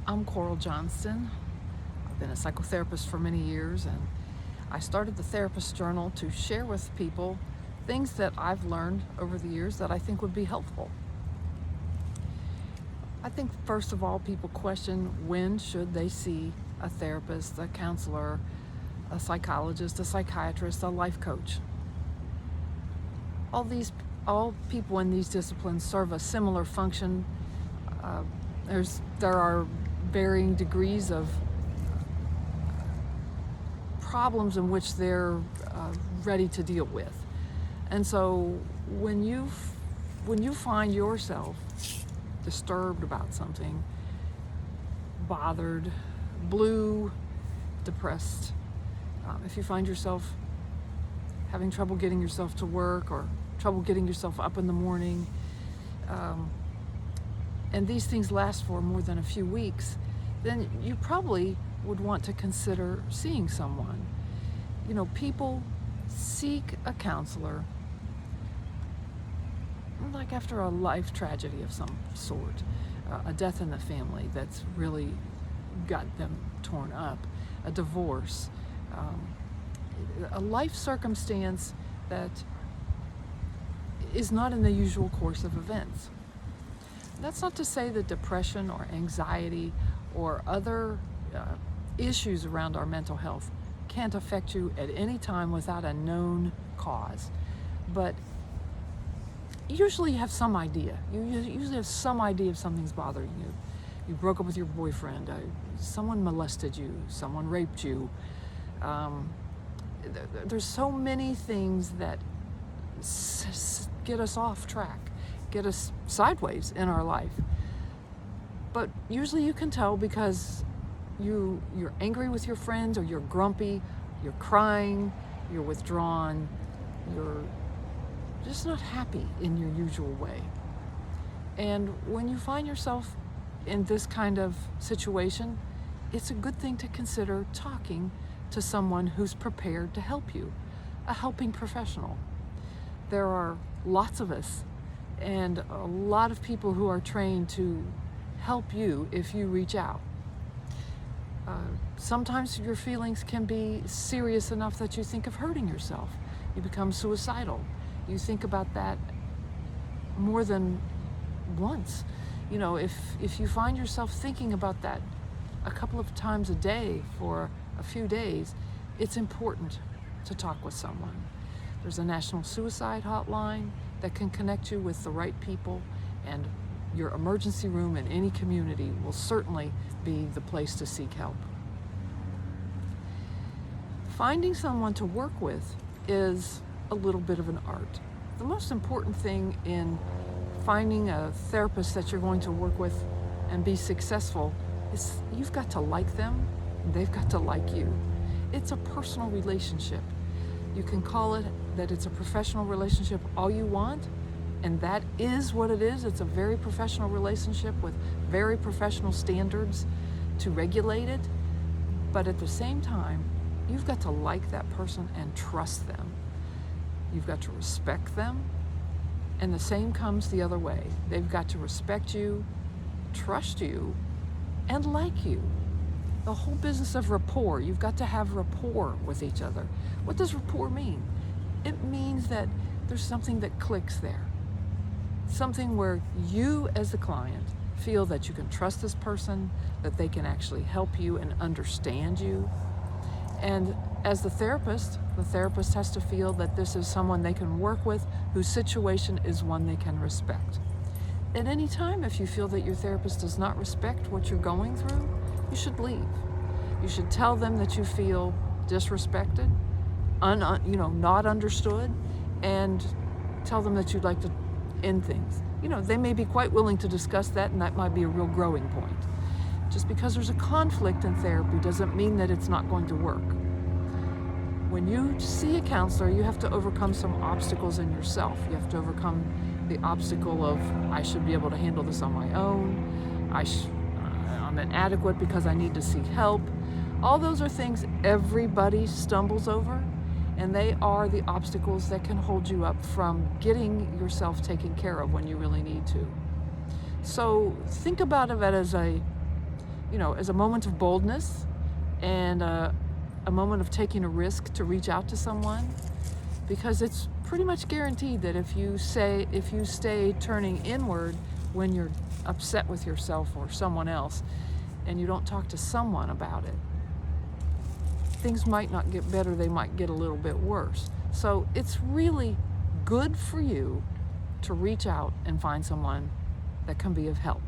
I'm Coral Johnston. I've been a psychotherapist for many years, and I started the Therapist Journal to share with people things that I've learned over the years that I think would be helpful. I think first of all, people question when should they see a therapist, a counselor, a psychologist, a psychiatrist, a life coach. All people in these disciplines serve a similar function. There are varying degrees of problems in which they're ready to deal with. And so when you find yourself disturbed about something, bothered, blue, depressed, if you find yourself having trouble getting yourself to work or trouble getting yourself up in the morning, and these things last for more than a few weeks, then you probably would want to consider seeing someone. You know, people seek a counselor like after a life tragedy of some sort, a death in the family that's really got them torn up, a divorce, a life circumstance that is not in the usual course of events. That's not to say that depression or anxiety or other issues around our mental health can't affect you at any time without a known cause. But usually you have some idea. You usually have some idea if something's bothering you. You broke up with your boyfriend, someone molested you, someone raped you. There's so many things that get us off track, get us sideways in our life. But usually you can tell because you're angry with your friends, or you're grumpy, you're crying, you're withdrawn, you're just not happy in your usual way. And when you find yourself in this kind of situation, it's a good thing to consider talking to someone who's prepared to help you, a helping professional. There are lots of us and a lot of people who are trained to help you if you reach out. Sometimes your feelings can be serious enough that you think of hurting yourself. You become suicidal. You think about that more than once. You know, if you find yourself thinking about that a couple of times a day for a few days, it's important to talk with someone. There's a national suicide hotline that can connect you with the right people, and your emergency room in any community will certainly be the place to seek help. Finding someone to work with is a little bit of an art. The most important thing in finding a therapist that you're going to work with and be successful is you've got to like them, and they've got to like you. It's a personal relationship. You can call it that it's a professional relationship all you want, and that is what it is. It's a very professional relationship with very professional standards to regulate it. But at the same time, you've got to like that person and trust them. You've got to respect them, and the same comes the other way. They've got to respect you, trust you, and like you. The whole business of rapport, you've got to have rapport with each other. What does rapport mean? It means that there's something that clicks there. Something where you as the client feel that you can trust this person, that they can actually help you and understand you. And as the therapist has to feel that this is someone they can work with, whose situation is one they can respect. At any time, if you feel that your therapist does not respect what you're going through, you should leave. You should tell them that you feel disrespected, not understood, and tell them that you'd like to end things. You know, they may be quite willing to discuss that, and that might be a real growing point. Just because there's a conflict in therapy doesn't mean that it's not going to work. When you see a counselor, you have to overcome some obstacles in yourself. You have to overcome the obstacle of, I should be able to handle this on my own. I'm inadequate because I need to seek help. All those are things everybody stumbles over, and they are the obstacles that can hold you up from getting yourself taken care of when you really need to. So think about it as a as a moment of boldness and a moment of taking a risk to reach out to someone, because it's pretty much guaranteed that if you stay turning inward when you're upset with yourself or someone else and you don't talk to someone about it, things might not get better, they might get a little bit worse. So it's really good for you to reach out and find someone that can be of help.